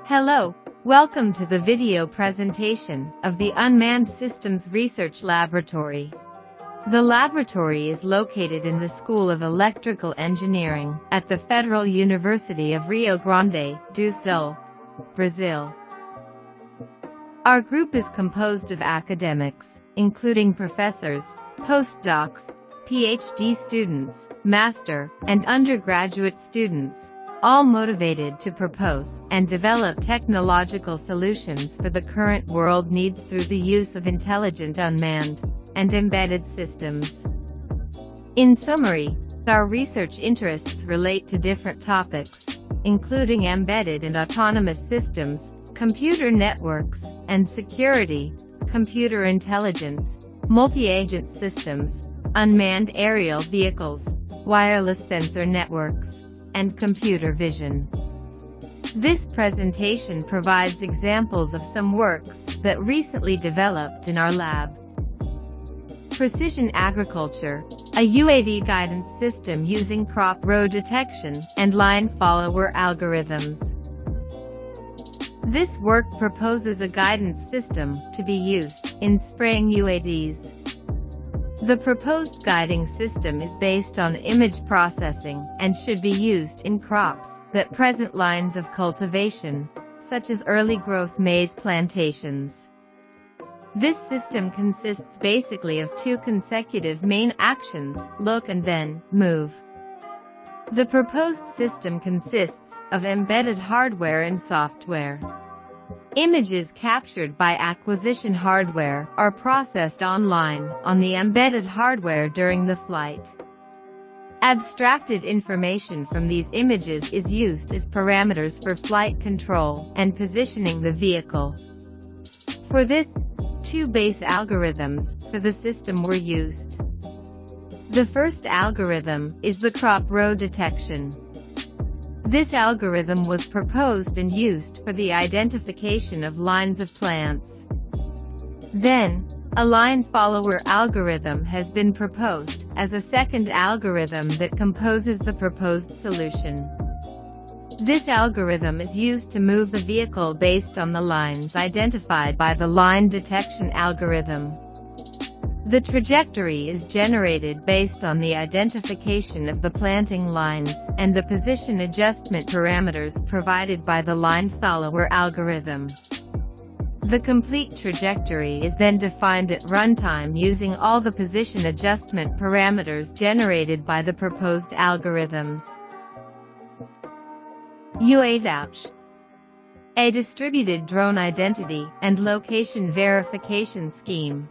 Hello, welcome to the video presentation of the Unmanned Systems Research Laboratory. The laboratory is located in the School of Electrical Engineering at the Federal University of Rio Grande do Sul, Brazil. Our group is composed of academics, including professors, postdocs, PhD students, master, and undergraduate students, all motivated to propose and develop technological solutions for the current world needs through the use of intelligent unmanned and embedded systems. In summary, our research interests relate to different topics, including embedded and autonomous systems, computer networks and security, computer intelligence, multi-agent systems, unmanned aerial vehicles, wireless sensor networks, and computer vision. This presentation provides examples of some works that recently developed in our lab. Precision agriculture, a UAV guidance system using crop row detection and line follower algorithms. This work proposes a guidance system to be used in spraying UAVs. The proposed guiding system is based on image processing and should be used in crops that present lines of cultivation, such as early growth maize plantations. This system consists basically of two consecutive main actions, look and then move. The proposed system consists of embedded hardware and software. Images captured by acquisition hardware are processed online on the embedded hardware during the flight. Abstracted information from these images is used as parameters for flight control and positioning the vehicle. For this, two base algorithms for the system were used. The first algorithm is the crop row detection. This algorithm was proposed and used for the identification of lines of plants. Then, a line follower algorithm has been proposed as a second algorithm that composes the proposed solution. This algorithm is used to move the vehicle based on the lines identified by the line detection algorithm. The trajectory is generated based on the identification of the planting lines and the position adjustment parameters provided by the line follower algorithm. The complete trajectory is then defined at runtime using all the position adjustment parameters generated by the proposed algorithms. UAVouch, a distributed drone identity and location verification scheme.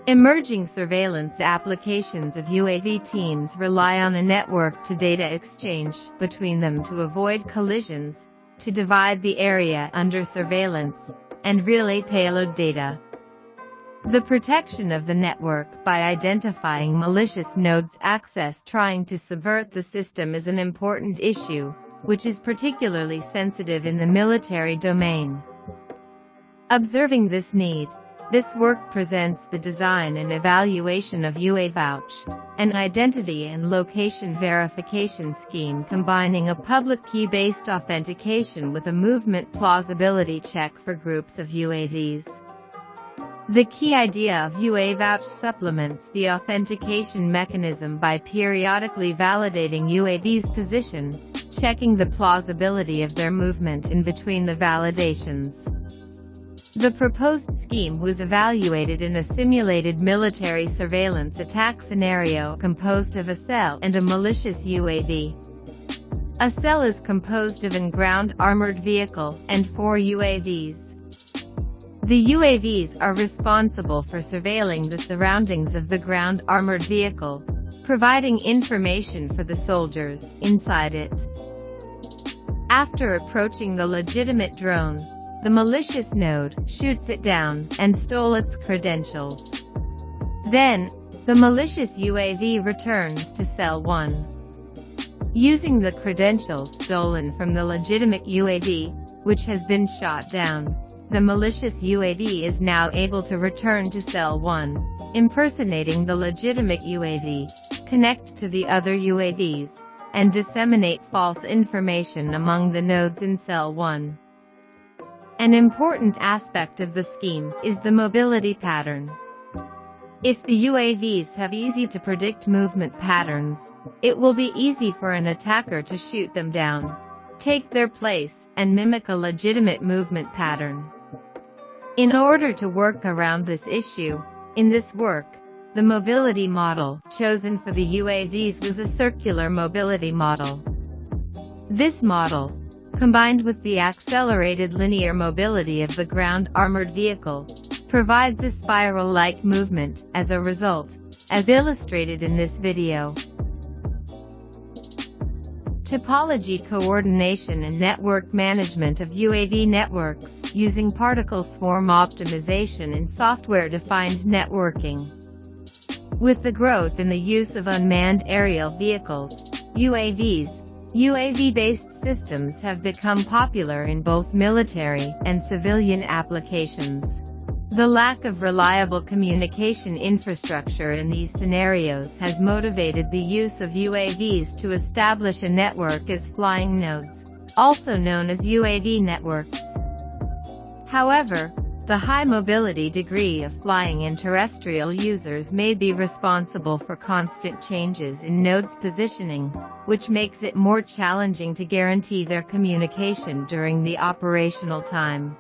Emerging surveillance applications of UAV teams rely on a network to data exchange between them to avoid collisions, to divide the area under surveillance, and relay payload data. The protection of the network by identifying malicious nodes access trying to subvert the system is an important issue, which is particularly sensitive in the military domain. Observing this need, this work presents the design and evaluation of UAVouch, an identity and location verification scheme combining a public key-based authentication with a movement plausibility check for groups of UAVs. The key idea of UAVouch supplements the authentication mechanism by periodically validating UAV's position, checking the plausibility of their movement in between the validations. The proposed scheme was evaluated in a simulated military surveillance attack scenario composed of a cell and a malicious UAV. A cell is composed of an ground armored vehicle and 4 UAVs. The UAVs are responsible for surveilling the surroundings of the ground armored vehicle, providing information for the soldiers inside it. After approaching the legitimate drone, the malicious node shoots it down and stole its credentials. Then, the malicious UAV returns to Cell 1. Using the credentials stolen from the legitimate UAV, which has been shot down, the malicious UAV is now able to return to Cell 1, impersonating the legitimate UAV, connect to the other UAVs, and disseminate false information among the nodes in cell 1. An important aspect of the scheme is the mobility pattern. If the UAVs have easy-to-predict movement patterns, it will be easy for an attacker to shoot them down, take their place, and mimic a legitimate movement pattern. In order to work around this issue, in this work, the mobility model chosen for the UAVs was a circular mobility model. This model, combined with the accelerated linear mobility of the ground armored vehicle, provides a spiral-like movement as a result, as illustrated in this video. Topology coordination and network management of UAV networks using particle swarm optimization and software-defined networking. With the growth in the use of unmanned aerial vehicles, UAVs, UAV-based systems have become popular in both military and civilian applications. The lack of reliable communication infrastructure in these scenarios has motivated the use of UAVs to establish a network as flying nodes, also known as UAV networks. However, the high mobility degree of flying and terrestrial users may be responsible for constant changes in nodes' positioning, which makes it more challenging to guarantee their communication during the operational time.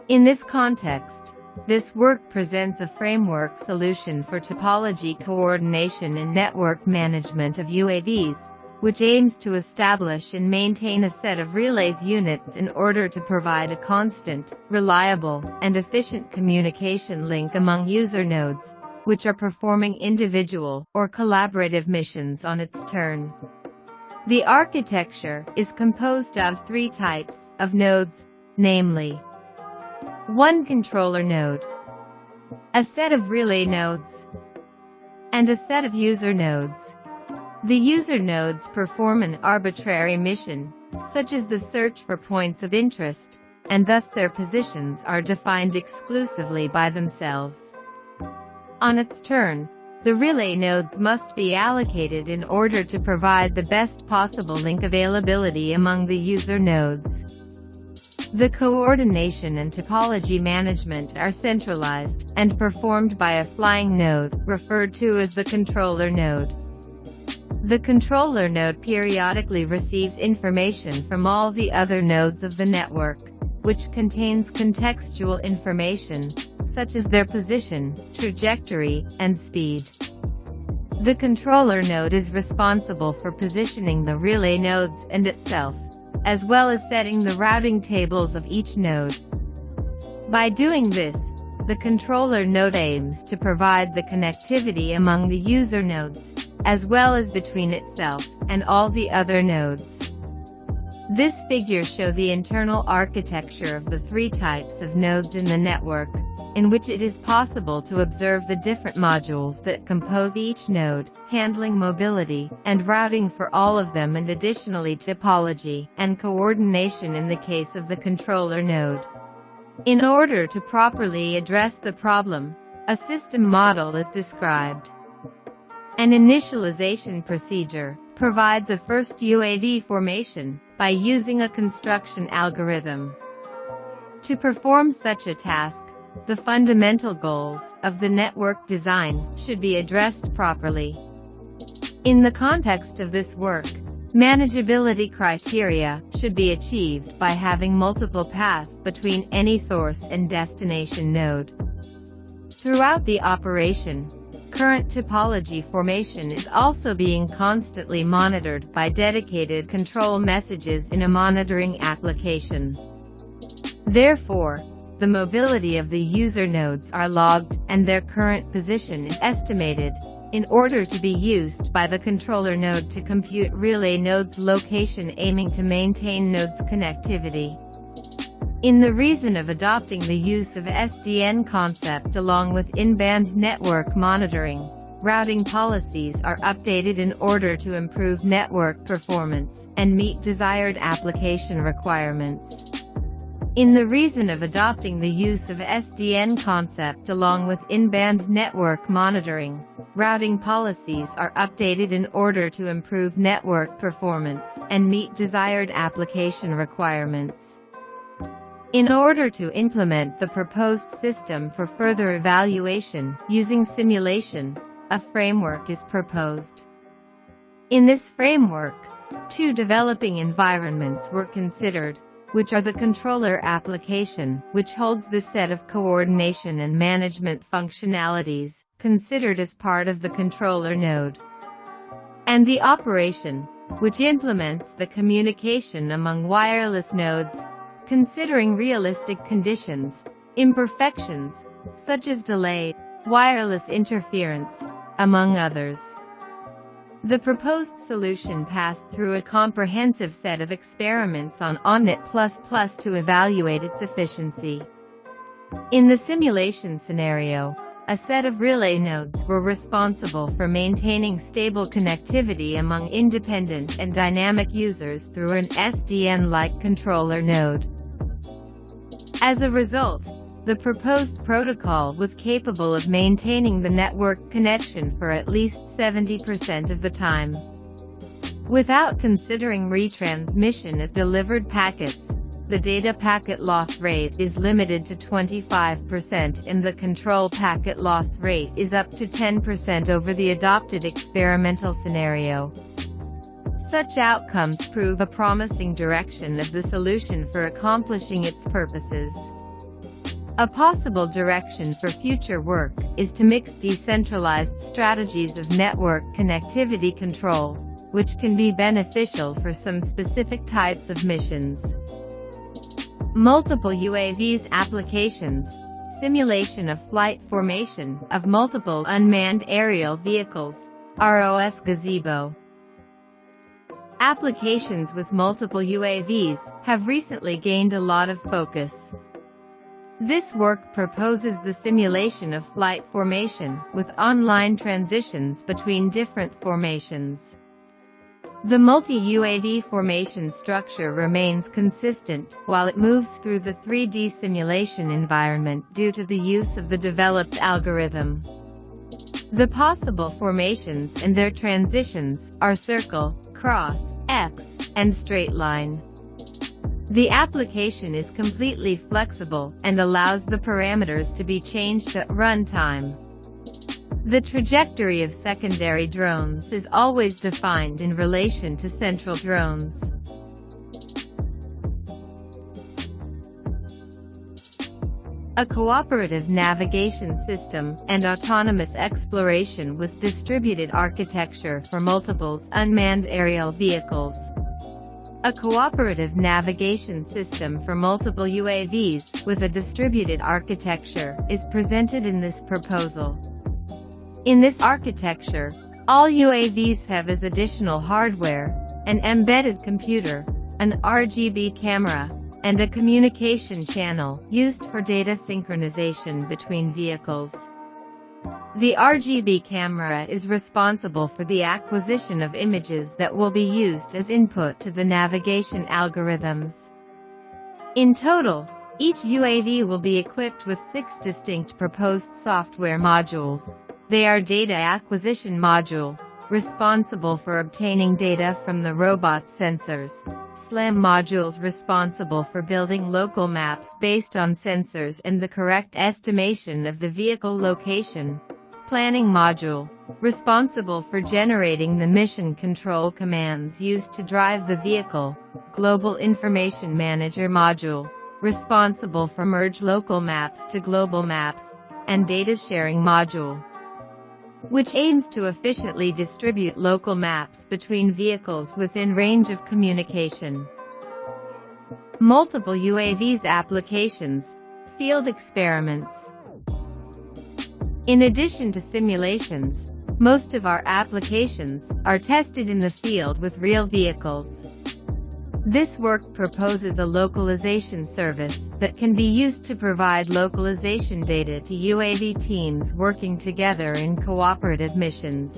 In this context, this work presents a framework solution for topology coordination and network management of UAVs, which aims to establish and maintain a set of relays units in order to provide a constant, reliable, and efficient communication link among user nodes, which are performing individual or collaborative missions on its turn. The architecture is composed of 3 types of nodes, namely: 1 controller node, a set of relay nodes, and a set of user nodes. The user nodes perform an arbitrary mission, such as the search for points of interest, and thus their positions are defined exclusively by themselves. On its turn, the relay nodes must be allocated in order to provide the best possible link availability among the user nodes. The coordination and topology management are centralized and performed by a flying node, referred to as the controller node. The controller node periodically receives information from all the other nodes of the network, which contains contextual information, such as their position, trajectory, and speed. The controller node is responsible for positioning the relay nodes and itself, as well as setting the routing tables of each node. By doing this, the controller node aims to provide the connectivity among the user nodes, as well as between itself and all the other nodes. This figure shows the internal architecture of the 3 types of nodes in the network, in which it is possible to observe the different modules that compose each node, handling mobility and routing for all of them, and additionally topology and coordination in the case of the controller node. In order to properly address the problem, a system model is described. An initialization procedure provides a first UAV formation by using a construction algorithm. To perform such a task, the fundamental goals of the network design should be addressed properly. In the context of this work, manageability criteria should be achieved by having multiple paths between any source and destination node. Throughout the operation, current topology formation is also being constantly monitored by dedicated control messages in a monitoring application. Therefore, the mobility of the user nodes are logged and their current position is estimated, in order to be used by the controller node to compute relay nodes' location, aiming to maintain nodes' connectivity. In the reason of adopting the use of SDN concept along with in-band network monitoring, routing policies are updated in order to improve network performance and meet desired application requirements. In the reason of adopting the use of SDN concept along with in-band network monitoring, routing policies are updated in order to improve network performance and meet desired application requirements. In order to implement the proposed system for further evaluation using simulation, a framework is proposed. In this framework, two developing environments were considered, which are the controller application, which holds the set of coordination and management functionalities considered as part of the controller node, and the operation, which implements the communication among wireless nodes, considering realistic conditions, imperfections, such as delay, wireless interference, among others. The proposed solution passed through a comprehensive set of experiments on OnNet++ to evaluate its efficiency. In the simulation scenario, a set of relay nodes were responsible for maintaining stable connectivity among independent and dynamic users through an SDN-like controller node. As a result, the proposed protocol was capable of maintaining the network connection for at least 70% of the time. Without considering retransmission of delivered packets, the data packet loss rate is limited to 25% and the control packet loss rate is up to 10% over the adopted experimental scenario. Such outcomes prove a promising direction of the solution for accomplishing its purposes. A possible direction for future work is to mix decentralized strategies of network connectivity control, which can be beneficial for some specific types of missions. Multiple UAVs applications, simulation of flight formation of multiple unmanned aerial vehicles, ROS gazebo. Applications with multiple UAVs have recently gained a lot of focus. This work proposes the simulation of flight formation with online transitions between different formations. The multi-UAV formation structure remains consistent while it moves through the 3D simulation environment due to the use of the developed algorithm. The possible formations and their transitions are circle, cross, X, and straight line. The application is completely flexible and allows the parameters to be changed at runtime. The trajectory of secondary drones is always defined in relation to central drones. A cooperative navigation system and autonomous exploration with distributed architecture for multiple unmanned aerial vehicles. A cooperative navigation system for multiple UAVs with a distributed architecture is presented in this proposal. In this architecture, all UAVs have as additional hardware, an embedded computer, an RGB camera, and a communication channel used for data synchronization between vehicles. The RGB camera is responsible for the acquisition of images that will be used as input to the navigation algorithms. In total, each UAV will be equipped with 6 distinct proposed software modules. They are Data Acquisition Module, responsible for obtaining data from the robot sensors. SLAM modules responsible for building local maps based on sensors and the correct estimation of the vehicle location. Planning module, responsible for generating the mission control commands used to drive the vehicle. Global Information Manager module, responsible for merge local maps to global maps. And Data Sharing module, which aims to efficiently distribute local maps between vehicles within range of communication. Multiple UAVs applications, field experiments. In addition to simulations, most of our applications are tested in the field with real vehicles. This work proposes a localization service that can be used to provide localization data to UAV teams working together in cooperative missions.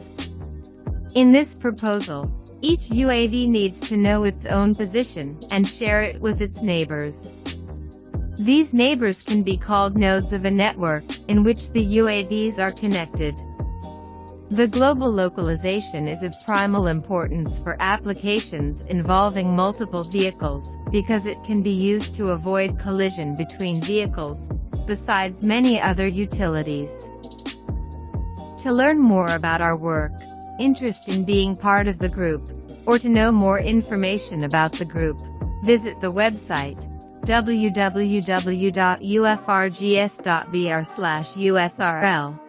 In this proposal, each UAV needs to know its own position and share it with its neighbors. These neighbors can be called nodes of a network, in which the UAVs are connected. The global localization is of primal importance for applications involving multiple vehicles, because it can be used to avoid collision between vehicles, besides many other utilities. To learn more about our work, interest in being part of the group, or to know more information about the group, visit the website www.ufrgs.br/USRL.